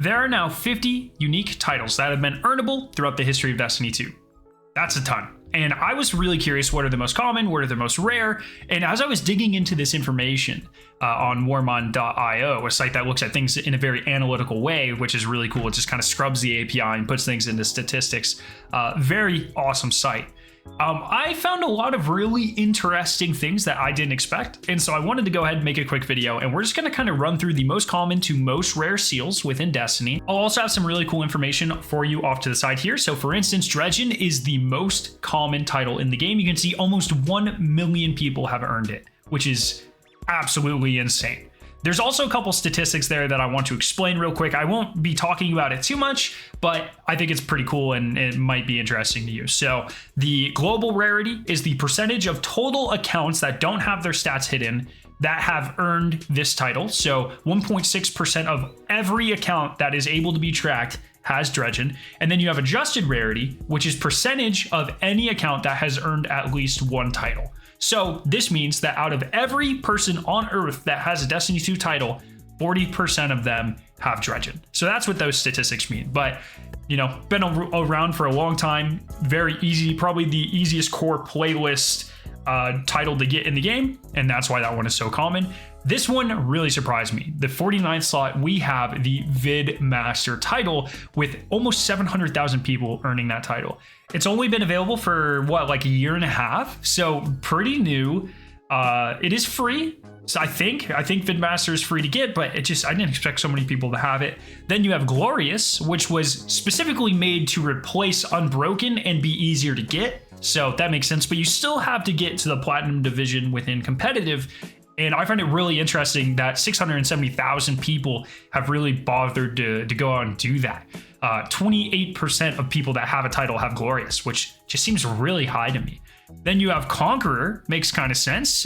There are now 50 unique titles that have been earnable throughout the history of Destiny 2. That's a ton. And I was really curious, what are the most common, what are the most rare? And as I was digging into this information on warmon.io, a site that looks at things in a very analytical way, which is really cool. It just kind of scrubs the API and puts things into statistics. Very awesome site. I found a lot of really interesting things that I didn't expect. And so I wanted to go ahead and make a quick video, and we're just going to kind of run through the most common to most rare seals within Destiny. I'll also have some really cool information for you off to the side here. So for instance, Dredgen is the most common title in the game. You can see almost 1 million people have earned it, which is absolutely insane. There's also a couple statistics there that I want to explain real quick. I won't be talking about it too much, but I think it's pretty cool and it might be interesting to you. So the global rarity is the percentage of total accounts that don't have their stats hidden that have earned this title. So 1.6% of every account that is able to be tracked has Dredgen. And then you have adjusted rarity, which is percentage of any account that has earned at least one title. So this means that out of every person on Earth that has a Destiny 2 title, 40% of them have Dredgen. So that's what those statistics mean. But, you know, been around for a long time, very easy, probably the easiest core playlist title to get in the game. And that's why that one is so common. This one really surprised me. The 49th slot, we have the Vid Master title with almost 700,000 people earning that title. It's only been available for like a year and a half, so pretty new. It is free. So I think Vid Master is free to get, but I didn't expect so many people to have it. Then you have Glorious, which was specifically made to replace Unbroken and be easier to get. So that makes sense, but you still have to get to the Platinum division within competitive. And I find it really interesting that 670,000 people have really bothered to go out and do that. 28% of people that have a title have Glorious, which just seems really high to me. Then you have Conqueror, makes kind of sense.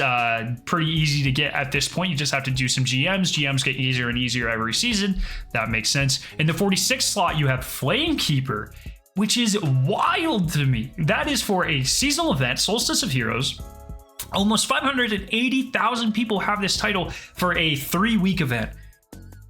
Pretty easy to get at this point. You just have to do some GMs. GMs get easier and easier every season. That makes sense. In the 46th slot, you have Flamekeeper, which is wild to me. That is for a seasonal event, Solstice of Heroes. Almost 580,000 people have this title for a 3-week event.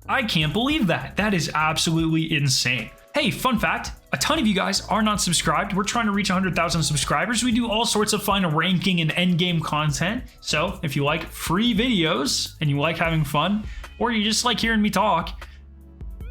I can't believe that. That is absolutely insane. Hey, fun fact, a ton of you guys are not subscribed. We're trying to reach 100,000 subscribers. We do all sorts of fun ranking and endgame content. So if you like free videos and you like having fun, or you just like hearing me talk,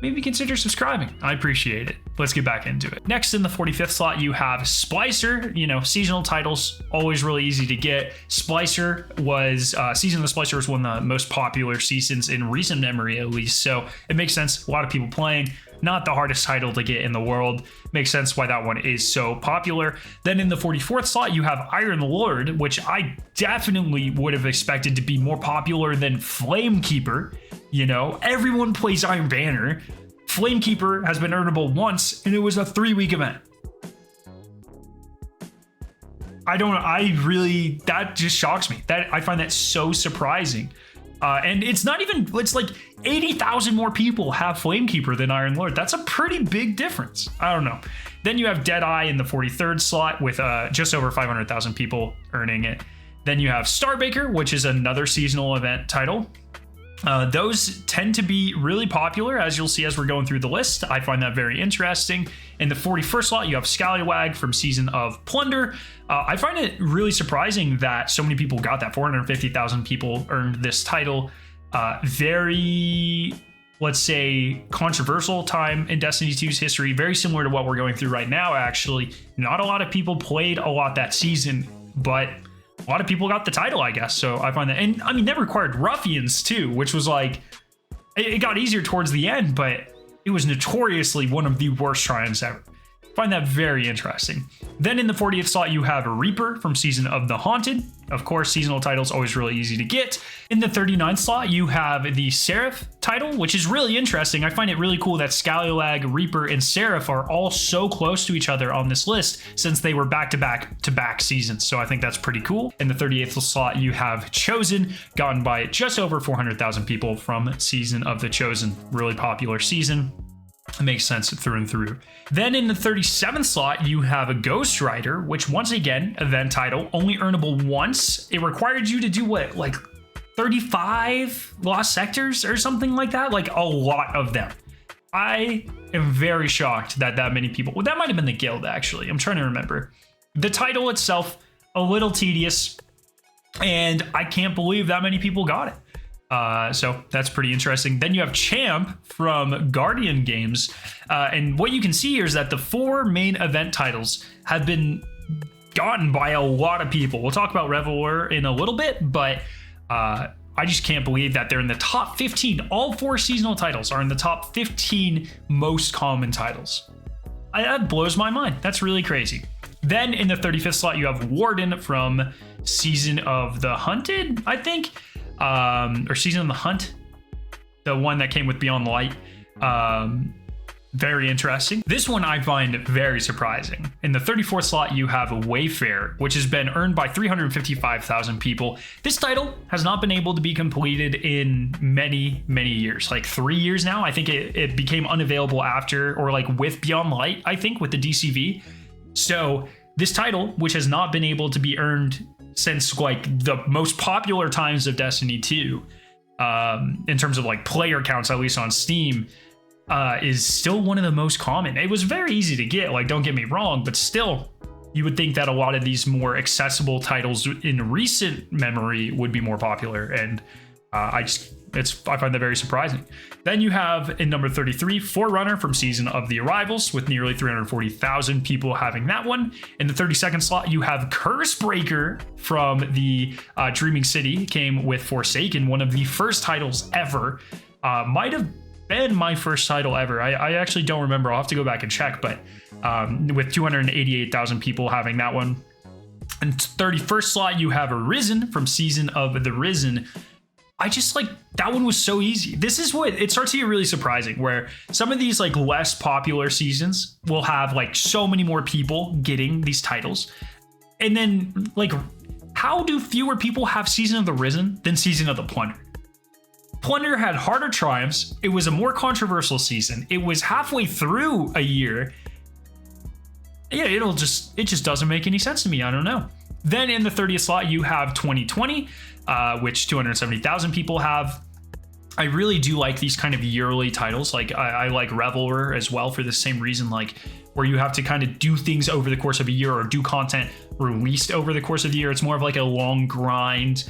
maybe consider subscribing. I appreciate it. Let's get back into it. Next in the 45th slot, you have Splicer. You know, seasonal titles, always really easy to get. Splicer was, Season of the Splicer was one of the most popular seasons in recent memory, at least. So it makes sense. A lot of people playing. Not the hardest title to get in the world. Makes sense why that one is so popular. Then in the 44th slot, you have Iron Lord, which I definitely would have expected to be more popular than Flamekeeper. You know, everyone plays Iron Banner. Flamekeeper has been earnable once, and it was a 3-week event. That just shocks me. I find that so surprising. And it's like 80,000 more people have Flamekeeper than Iron Lord. That's a pretty big difference. I don't know. Then you have Deadeye in the 43rd slot with just over 500,000 people earning it. Then you have Starbaker, which is another seasonal event title. Those tend to be really popular, as you'll see as we're going through the list. I find that very interesting. In the 41st slot, you have Scallywag from Season of Plunder. I find it really surprising that so many people got that. 450,000 people earned this title. Very, let's say, controversial time in Destiny 2's history. Very similar to what we're going through right now, actually. Not a lot of people played a lot that season, but a lot of people got the title, I guess. So I find that, and I mean, that required Ruffians too, which was like, it got easier towards the end, but it was notoriously one of the worst try-ins ever. Find that very interesting. Then in the 40th slot, you have Reaper from Season of the Haunted. Of course, seasonal titles always really easy to get. In the 39th slot, you have the Seraph title, which is really interesting. I find it really cool that Scallywag, Reaper, and Seraph are all so close to each other on this list since they were back-to-back seasons. So I think that's pretty cool. In the 38th slot, you have Chosen, gotten by just over 400,000 people from Season of the Chosen. Really popular season. It makes sense through and through. Then in the 37th slot, you have a Ghost Rider, which once again, event title, only earnable once. It required you to do what, like 35 lost sectors or something like that? Like a lot of them. I am very shocked that many people, well, that might have been the guild actually. I'm trying to remember. The title itself, a little tedious, and I can't believe that many people got it. So that's pretty interesting. Then you have Champ from Guardian Games. And what you can see here is that the 4 main event titles have been gotten by a lot of people. We'll talk about Reveler in a little bit, but I just can't believe that they're in the top 15. All 4 seasonal titles are in the top 15 most common titles. That blows my mind. That's really crazy. Then in the 35th slot, you have Warden from Season of the Hunted, I think. Or Season of the Hunt, the one that came with Beyond Light. Very interesting. This one I find very surprising. In the 34th slot, you have Wayfair, which has been earned by 355,000 people. This title has not been able to be completed in many, many years, like 3 years now. I think it became unavailable after, or like with Beyond Light, I think, with the DCV. So this title, which has not been able to be earned since like the most popular times of Destiny 2, in terms of like player counts, at least on Steam, is still one of the most common. It was very easy to get, like, don't get me wrong, but still, you would think that a lot of these more accessible titles in recent memory would be more popular, and I find that very surprising. Then you have in number 33, Forerunner from Season of the Arrivals, with nearly 340,000 people having that one. In the 32nd slot, you have Cursebreaker from the Dreaming City, came with Forsaken, one of the first titles ever. Might have been my first title ever. I actually don't remember. I'll have to go back and check, but with 288,000 people having that one. And 31st slot, you have Arisen from Season of the Risen. I just like that one was so easy. This is what it starts to get really surprising, where some of these like less popular seasons will have like so many more people getting these titles. And then like, how do fewer people have Season of the Risen than Season of the Plunder? Plunder had harder triumphs. It was a more controversial season. It was halfway through a year. Yeah, it just doesn't make any sense to me. I don't know. Then in the 30th slot, you have 2020, which 270,000 people have. I really do like these kind of yearly titles. Like I like Reveler as well for the same reason, like where you have to kind of do things over the course of a year or do content released over the course of the year. It's more of like a long grind,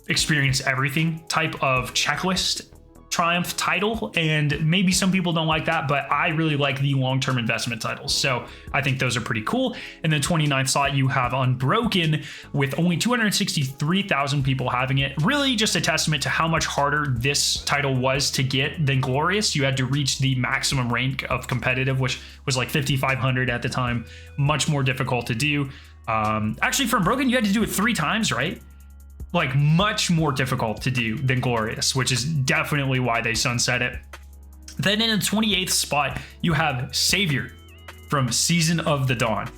experience everything type of checklist triumph title, and maybe some people don't like that, but I really like the long-term investment titles, so I think those are pretty cool. And then 29th slot, you have Unbroken with only 263,000 people having it. Really just a testament to how much harder this title was to get than Glorious. You had to reach the maximum rank of competitive, which was like 5,500 at the time. Much more difficult to do. Actually, for Unbroken, you had to do it 3 times, right? Like much more difficult to do than Glorious, which is definitely why they sunset it. Then in the 28th spot, you have Savior from Season of the Dawn.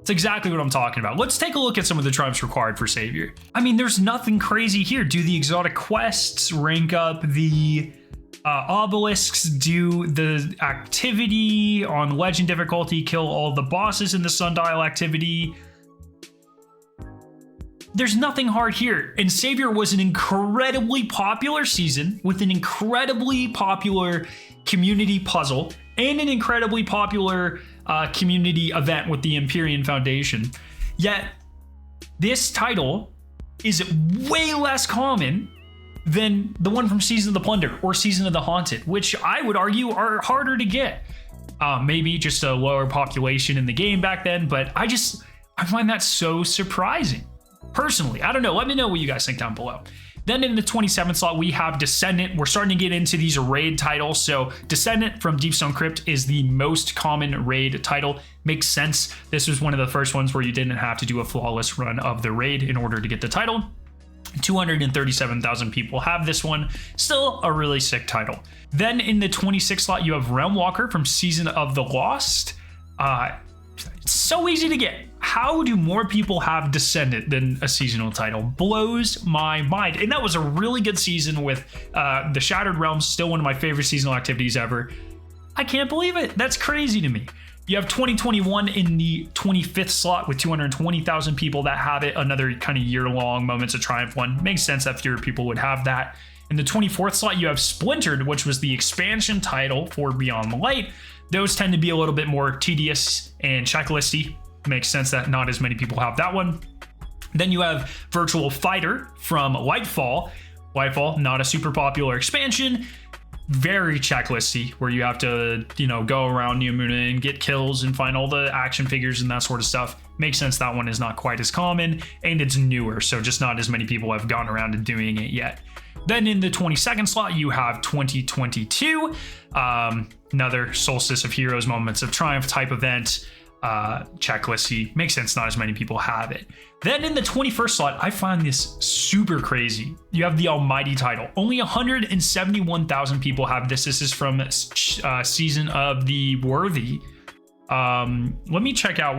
It's exactly what I'm talking about. Let's take a look at some of the triumphs required for Savior. I mean, there's nothing crazy here. Do the exotic quests, rank up the obelisks, do the activity on legend difficulty, kill all the bosses in the sundial activity. There's nothing hard here. And Savior was an incredibly popular season with an incredibly popular community puzzle and an incredibly popular community event with the Empyrean Foundation. Yet this title is way less common than the one from Season of the Plunder or Season of the Haunted, which I would argue are harder to get. Maybe just a lower population in the game back then, but I find that so surprising. Personally, I don't know. Let me know what you guys think down below. Then in the 27th slot, we have Descendant. We're starting to get into these raid titles. So Descendant from Deepstone Crypt is the most common raid title. Makes sense. This was one of the first ones where you didn't have to do a flawless run of the raid in order to get the title. 237,000 people have this one. Still a really sick title. Then in the 26th slot, you have Realm Walker from Season of the Lost. It's so easy to get. How do more people have Descendant than a seasonal title? Blows my mind. And that was a really good season with the Shattered Realms, still one of my favorite seasonal activities ever. I can't believe it. That's crazy to me. You have 2021 in the 25th slot with 220,000 people that have it. Another kind of year-long Moments of Triumph one. Makes sense that fewer people would have that. In the 24th slot, you have Splintered, which was the expansion title for Beyond the Light. Those tend to be a little bit more tedious and checklisty. Makes sense that not as many people have that one. Then you have Virtual Fighter from Lightfall. Lightfall, not a super popular expansion. Very checklisty, where you have to, go around New Moon and get kills and find all the action figures and that sort of stuff. Makes sense that one is not quite as common, and it's newer, so just not as many people have gone around and doing it yet. Then in the 22nd slot, you have 2022, another Solstice of Heroes, Moments of Triumph type event. Checklisty. Makes sense, not as many people have it. Then in the 21st slot, I find this super crazy. You have the Almighty title. Only 171,000 people have this. This is from Season of the Worthy. Let me check out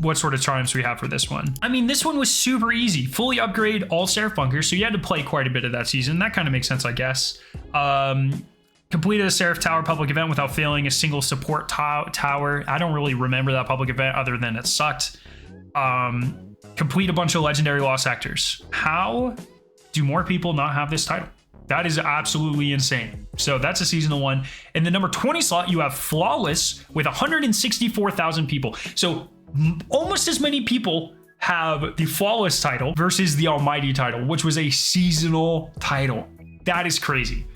what sort of triumphs we have for this one. I mean, this one was super easy. Fully upgrade all Seraph Bunkers, so you had to play quite a bit of that season. That kind of makes sense, I guess. Completed a Seraph Tower public event without failing a single support tower. I don't really remember that public event other than it sucked. Complete a bunch of legendary lost sectors. How do more people not have this title? That is absolutely insane. So that's a seasonal one. In the number 20 slot, you have Flawless with 164,000 people. So almost as many people have the Flawless title versus the Almighty title, which was a seasonal title. That is crazy.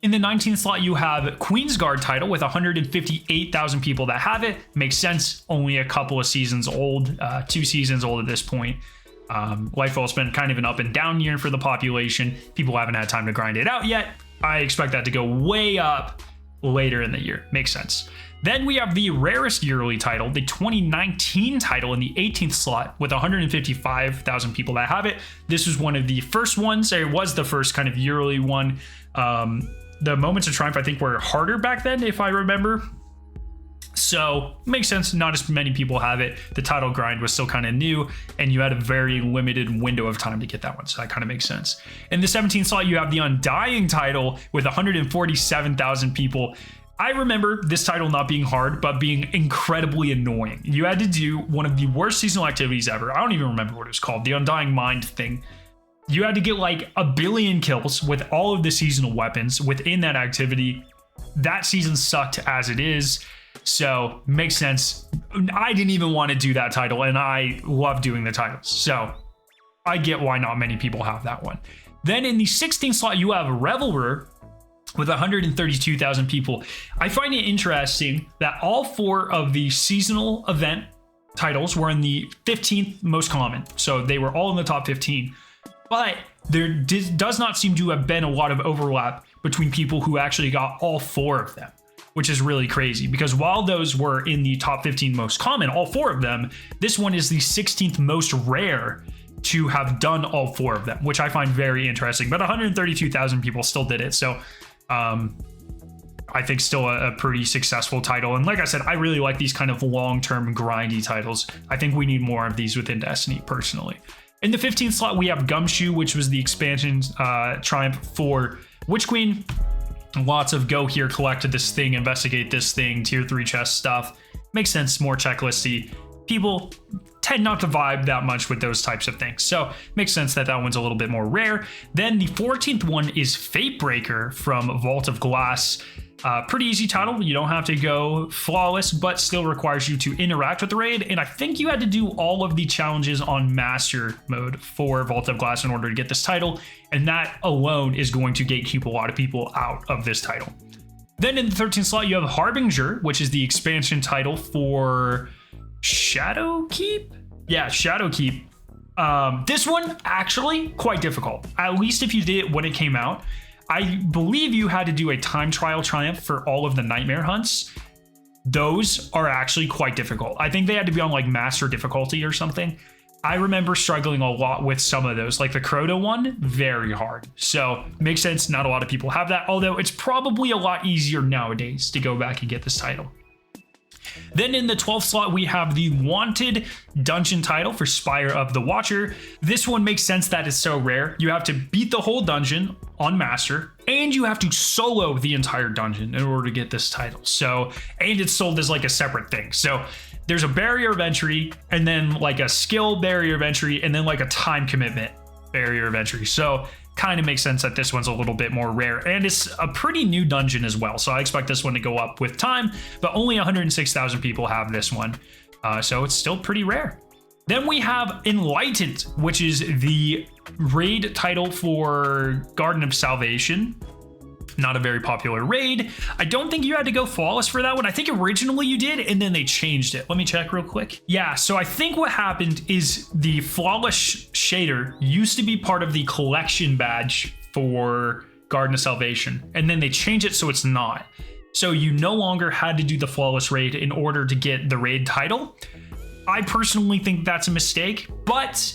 In the 19th slot, you have Queensguard title with 158,000 people that have it. Makes sense. Only a couple of seasons old, 2 seasons old at this point. Lightfall's been kind of an up and down year for the population. People haven't had time to grind it out yet. I expect that to go way up later in the year. Makes sense. Then we have the rarest yearly title, the 2019 title in the 18th slot with 155,000 people that have it. This was one of the first ones. It was the first kind of yearly one. The Moments of Triumph, I think, were harder back then, if I remember. So makes sense. Not as many people have it. The title grind was still kind of new, and you had a very limited window of time to get that one. So that kind of makes sense. In the 17th slot, you have the Undying title with 147,000 people. I remember this title not being hard, but being incredibly annoying. You had to do one of the worst seasonal activities ever. I don't even remember what it was called. The Undying Mind thing. You had to get like 1 billion kills with all of the seasonal weapons within that activity. That season sucked as it is. So makes sense. I didn't even want to do that title, and I love doing the titles. So I get why not many people have that one. Then in the 16th slot, you have Revelrer with 132,000 people. I find it interesting that all 4 of the seasonal event titles were in the 15th most common. So they were all in the top 15. But there does not seem to have been a lot of overlap between people who actually got all 4 of them, which is really crazy because while those were in the top 15 most common, all 4 of them, this one is the 16th most rare to have done all 4 of them, which I find very interesting. But 132,000 people still did it. So I think still a pretty successful title. And like I said, I really like these kind of long-term grindy titles. I think we need more of these within Destiny personally. In the 15th slot, we have Gumshoe, which was the expansion triumph for Witch Queen. Lots of go here, collect this thing, investigate this thing, tier 3 chest stuff. Makes sense, more checklisty. People tend not to vibe that much with those types of things. So makes sense that that one's a little bit more rare. Then the 14th one is Fatebreaker from Vault of Glass. Pretty easy title. You don't have to go flawless, but still requires you to interact with the raid. And I think you had to do all of the challenges on master mode for Vault of Glass in order to get this title. And that alone is going to gatekeep a lot of people out of this title. Then in the 13th slot, you have Harbinger, which is the expansion title for Shadowkeep? Yeah, Shadowkeep. This one actually quite difficult, at least if you did it when it came out. I believe you had to do a time trial triumph for all of the nightmare hunts. Those are actually quite difficult. I think they had to be on like master difficulty or something. I remember struggling a lot with some of those, like the Crota one, very hard. So makes sense, not a lot of people have that, although it's probably a lot easier nowadays to go back and get this title. Then in the 12th slot, we have the Wanted dungeon title for Spire of the Watcher. This one makes sense that it's so rare. You have to beat the whole dungeon on Master, and you have to solo the entire dungeon in order to get this title. So, and it's sold as like a separate thing. So there's a barrier of entry, and then like a skill barrier of entry, and then like a time commitment barrier of entry. So kind of makes sense that this one's a little bit more rare, and it's a pretty new dungeon as well. So I expect this one to go up with time, but only 106,000 people have this one. So it's still pretty rare. Then we have Enlightened, which is the raid title for Garden of Salvation. Not a very popular raid. I don't think you had to go flawless for that one. I think originally you did, and then they changed it. Let me check real quick. Yeah, so I think what happened is the flawless shader used to be part of the collection badge for Garden of Salvation, and then they changed it so it's not. So you no longer had to do the flawless raid in order to get the raid title. I personally think that's a mistake, but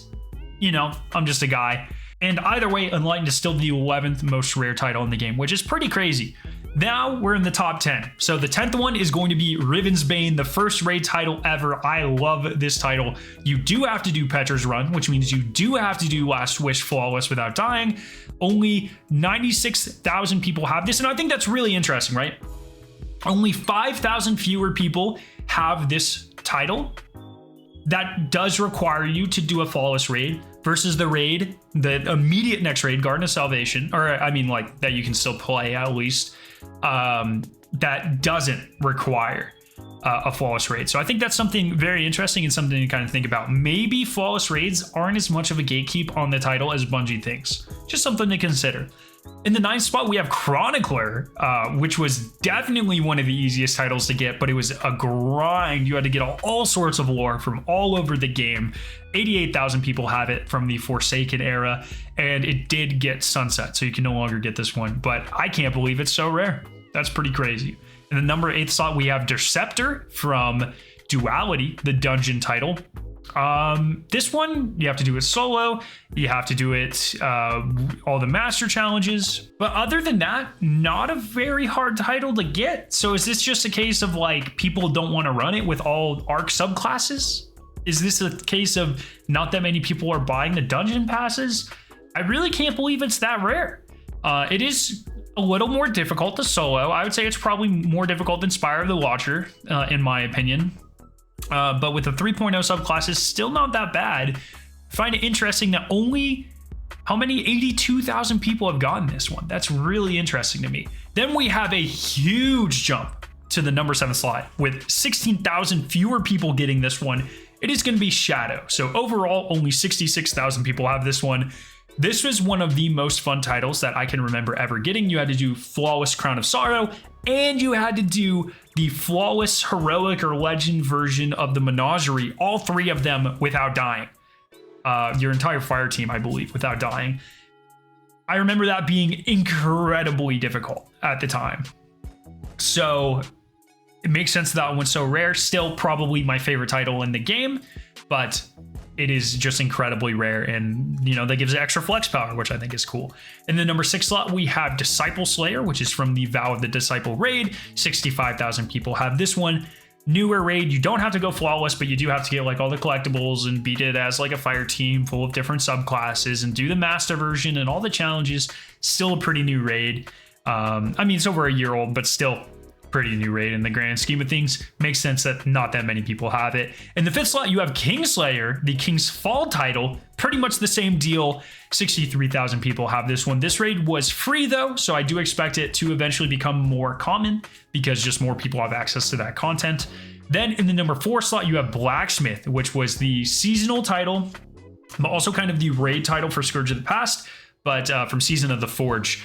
you know, I'm just a guy. And either way, Enlightened is still the 11th most rare title in the game, which is pretty crazy. Now we're in the top 10. So the 10th one is going to be Riven's Bane, the first raid title ever. I love this title. You do have to do Petra's Run, which means you do have to do Last Wish flawless without dying. Only 96,000 people have this, and I think that's really interesting, right? Only 5,000 fewer people have this title. That does require you to do a flawless raid versus the raid, the immediate next raid, Garden of Salvation, or I mean like that you can still play at least, that doesn't require a flawless raid. So I think that's something very interesting and something to kind of think about. Maybe flawless raids aren't as much of a gatekeep on the title as Bungie thinks. Just something to consider. In the 9th spot, we have Chronicler, which was definitely one of the easiest titles to get, but it was a grind. You had to get all sorts of lore from all over the game. 88,000 people have it from the Forsaken era, and it did get sunset, so you can no longer get this one, but I can't believe it's so rare. That's pretty crazy. In the number 8th slot, we have Deceptor from Duality, the dungeon title. This one, you have to do it solo. You have to do it, all the master challenges. But other than that, not a very hard title to get. So is this just a case of like people don't want to run it with all ARC subclasses? Is this a case of not that many people are buying the dungeon passes? I really can't believe it's that rare. It is a little more difficult to solo. I would say it's probably more difficult than Spire of the Watcher, in my opinion. But with the 3.0 subclasses, still not that bad. I find it interesting that only, how many? 82,000 people have gotten this one. That's really interesting to me. Then we have a huge jump to the number 7 slot with 16,000 fewer people getting this one. It is going to be Shadow. So overall, only 66,000 people have this one. This was one of the most fun titles that I can remember ever getting. You had to do Flawless Crown of Sorrow, and you had to do the Flawless Heroic or Legend version of the Menagerie, all 3 of them without dying. Your entire fire team, I believe, without dying. I remember that being incredibly difficult at the time. So it makes sense that one's so rare. Still probably my favorite title in the game, but it is just incredibly rare, and you know that gives it extra flex power, which I think is cool. In the number 6 slot, we have Disciple Slayer, which is from the Vow of the Disciple raid. 65,000 people have this one. Newer raid, you don't have to go flawless, but you do have to get like all the collectibles and beat it as like a fire team full of different subclasses and do the master version and all the challenges. Still a pretty new raid. I mean, it's over a year old, but still pretty new raid in the grand scheme of things. Makes sense that not that many people have it. In the 5th slot, you have Kingslayer, the King's Fall title. Pretty much the same deal. 63,000 people have this one. This raid was free though, so I do expect it to eventually become more common because just more people have access to that content. Then in the number 4 slot, you have Blacksmith, which was the seasonal title, but also kind of the raid title for Scourge of the Past, but from Season of the Forge.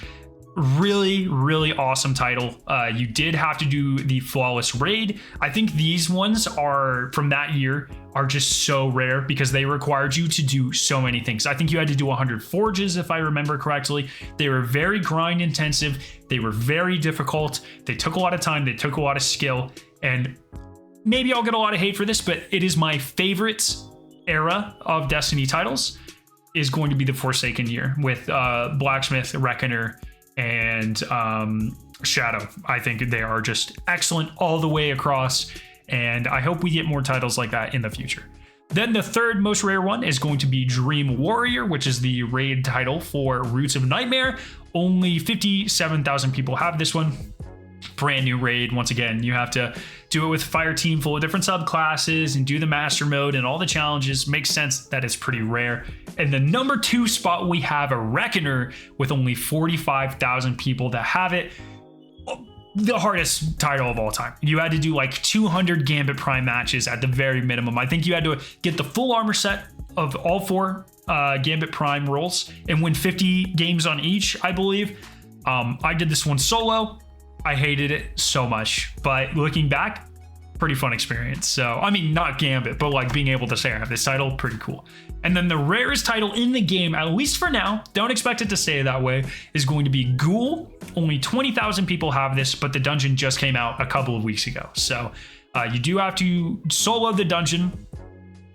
Really, really awesome title. You did have to do the flawless raid. I think these ones are from that year are just so rare because they required you to do so many things. I think you had to do 100 forges, if I remember correctly. They were very grind intensive. They were very difficult. They took a lot of time. They took a lot of skill. And maybe I'll get a lot of hate for this, but it is my favorite era of Destiny titles is going to be the Forsaken year with Blacksmith, Reckoner, and Shadow. I think they are just excellent all the way across, and I hope we get more titles like that in the future. Then the 3rd most rare one is going to be Dream Warrior, which is the raid title for Roots of Nightmare. Only 57,000 people have this one. brand new raid. Once again, you have to do it with a fire team full of different subclasses and do the master mode and all the challenges. Makes sense that it's pretty rare. And the number 2 spot, we have a Reckoner with only 45,000 people that have it. The hardest title of all time. You had to do like 200 Gambit Prime matches at the very minimum. I think you had to get the full armor set of all 4 Gambit Prime roles and win 50 games on each, I believe. I did this one solo. I hated it so much, but looking back, pretty fun experience. So, I mean, not Gambit, but like being able to say I have this title, pretty cool. And then the rarest title in the game, at least for now, don't expect it to stay that way, is going to be Ghoul. Only 20,000 people have this, but the dungeon just came out a couple of weeks ago. So you do have to solo the dungeon,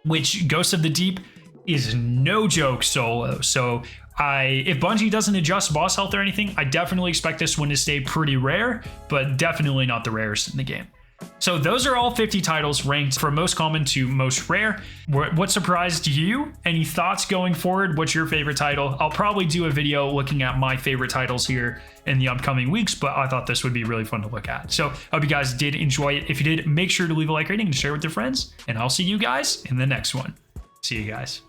which Ghost of the Deep is no joke solo. So if Bungie doesn't adjust boss health or anything, I definitely expect this one to stay pretty rare, but definitely not the rarest in the game. So those are all 50 titles ranked from most common to most rare. What surprised you? Any thoughts going forward? What's your favorite title? I'll probably do a video looking at my favorite titles here in the upcoming weeks, but I thought this would be really fun to look at. So I hope you guys did enjoy it. If you did, make sure to leave a like rating and share with your friends, and I'll see you guys in the next one. See you guys.